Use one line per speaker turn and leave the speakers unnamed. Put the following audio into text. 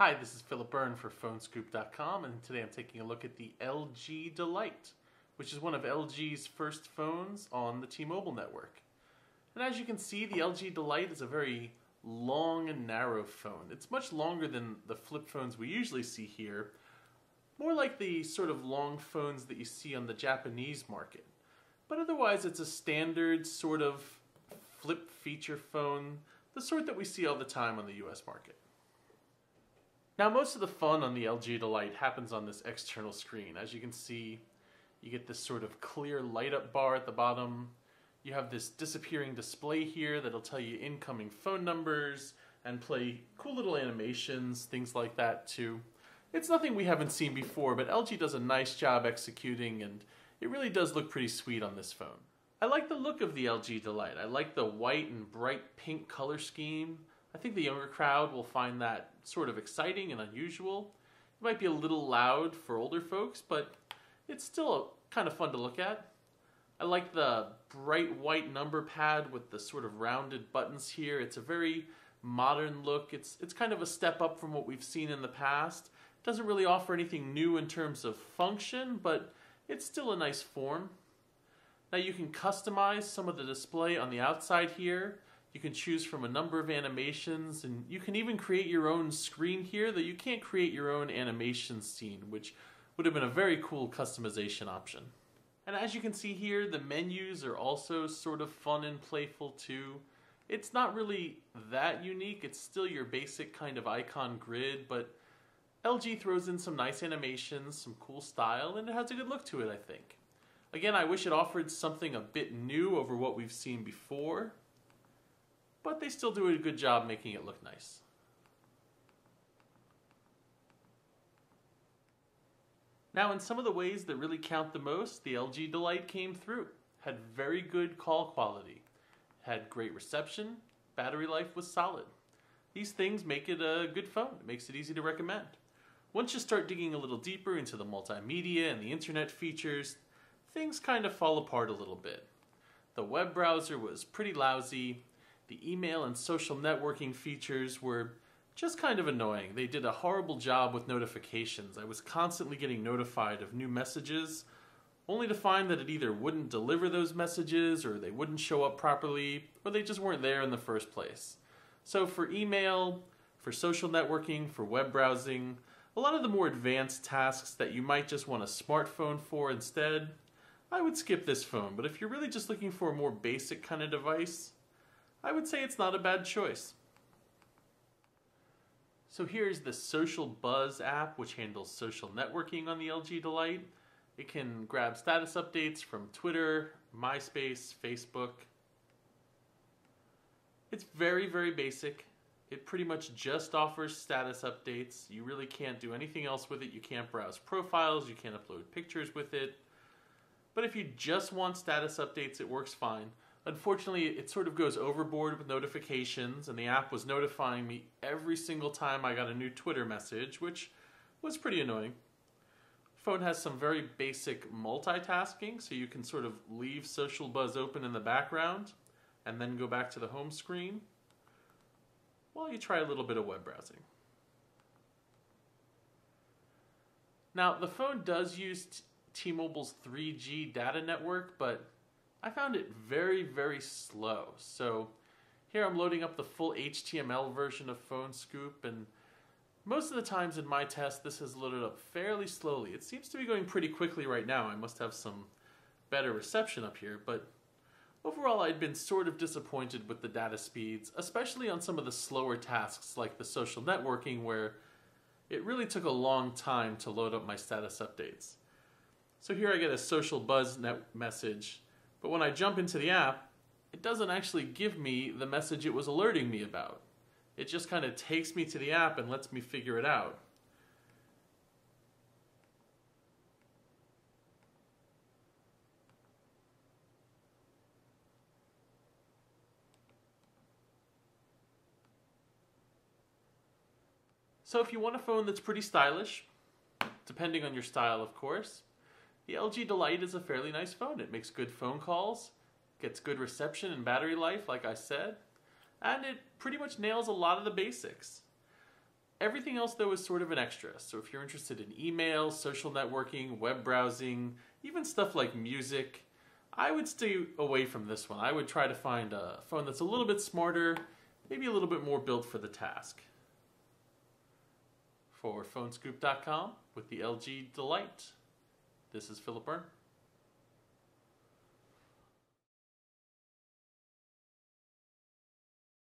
Hi, this is Philip Byrne for PhoneScoop.com, and today I'm taking a look at the LG dLite, which is one of LG's first phones on the T-Mobile network. And as you can see, the LG dLite is a very long and narrow phone. It's much longer than the flip phones we usually see here, more like the sort of long phones that you see on the Japanese market. But otherwise, it's a standard sort of flip feature phone, the sort that we see all the time on the US market. Now, most of the fun on the LG dLite happens on this external screen. As you can see, you get this sort of clear light up bar at the bottom. You have this disappearing display here that'll tell you incoming phone numbers and play cool little animations, things like that too. It's nothing we haven't seen before, but LG does a nice job executing, and it really does look pretty sweet on this phone. I like the look of the LG dLite. I like the white and bright pink color scheme. I think the younger crowd will find that sort of exciting and unusual. It might be a little loud for older folks, but it's still kind of fun to look at. I like the bright white number pad with the sort of rounded buttons here. It's a very modern look. It's kind of a step up from what we've seen in the past. It doesn't really offer anything new in terms of function, but it's still a nice form. Now you can customize some of the display on the outside here. You can choose from a number of animations, and you can even create your own screen here, though you can't create your own animation scene, which would have been a very cool customization option. And as you can see here, the menus are also sort of fun and playful too. It's not really that unique, it's still your basic kind of icon grid, but LG throws in some nice animations, some cool style, and it has a good look to it, I think. Again, I wish it offered something a bit new over what we've seen before, but they still do a good job making it look nice. Now, in some of the ways that really count the most, the LG dLite came through. Had very good call quality, had great reception, battery life was solid. These things make it a good phone. It makes it easy to recommend. Once you start digging a little deeper into the multimedia and the internet features, things kind of fall apart a little bit. The web browser was pretty lousy. The email and social networking features were just kind of annoying. They did a horrible job with notifications. I was constantly getting notified of new messages, only to find that it either wouldn't deliver those messages, or they wouldn't show up properly, or they just weren't there in the first place. So for email, for social networking, for web browsing, a lot of the more advanced tasks that you might just want a smartphone for instead, I would skip this phone. But if you're really just looking for a more basic kind of device, I would say it's not a bad choice. So here's the Social Buzz app, which handles social networking on the LG dLite. It can grab status updates from Twitter, MySpace, Facebook. It's very, very basic. It pretty much just offers status updates. You really can't do anything else with it. You can't browse profiles, you can't upload pictures with it. But if you just want status updates, it works fine. Unfortunately, it sort of goes overboard with notifications, and the app was notifying me every single time I got a new Twitter message, which was pretty annoying. The phone has some very basic multitasking, so you can sort of leave Social Buzz open in the background and then go back to the home screen while you try a little bit of web browsing. Now, the phone does use T-Mobile's 3G data network, but I found it very, very slow. So here I'm loading up the full HTML version of PhoneScoop, and most of the times in my test this has loaded up fairly slowly. It seems to be going pretty quickly right now. I must have some better reception up here, but overall I'd been sort of disappointed with the data speeds, especially on some of the slower tasks like the social networking, where it really took a long time to load up my status updates. So here I get a Social Buzz message, but when I jump into the app, it doesn't actually give me the message it was alerting me about. It just kind of takes me to the app and lets me figure it out. So if you want a phone that's pretty stylish, depending on your style of course, the LG dLite is a fairly nice phone. It makes good phone calls, gets good reception and battery life, like I said, and it pretty much nails a lot of the basics. Everything else, though, is sort of an extra. So if you're interested in email, social networking, web browsing, even stuff like music, I would stay away from this one. I would try to find a phone that's a little bit smarter, maybe a little bit more built for the task. For PhoneScoop.com with the LG dLite, this is Philip Byrne.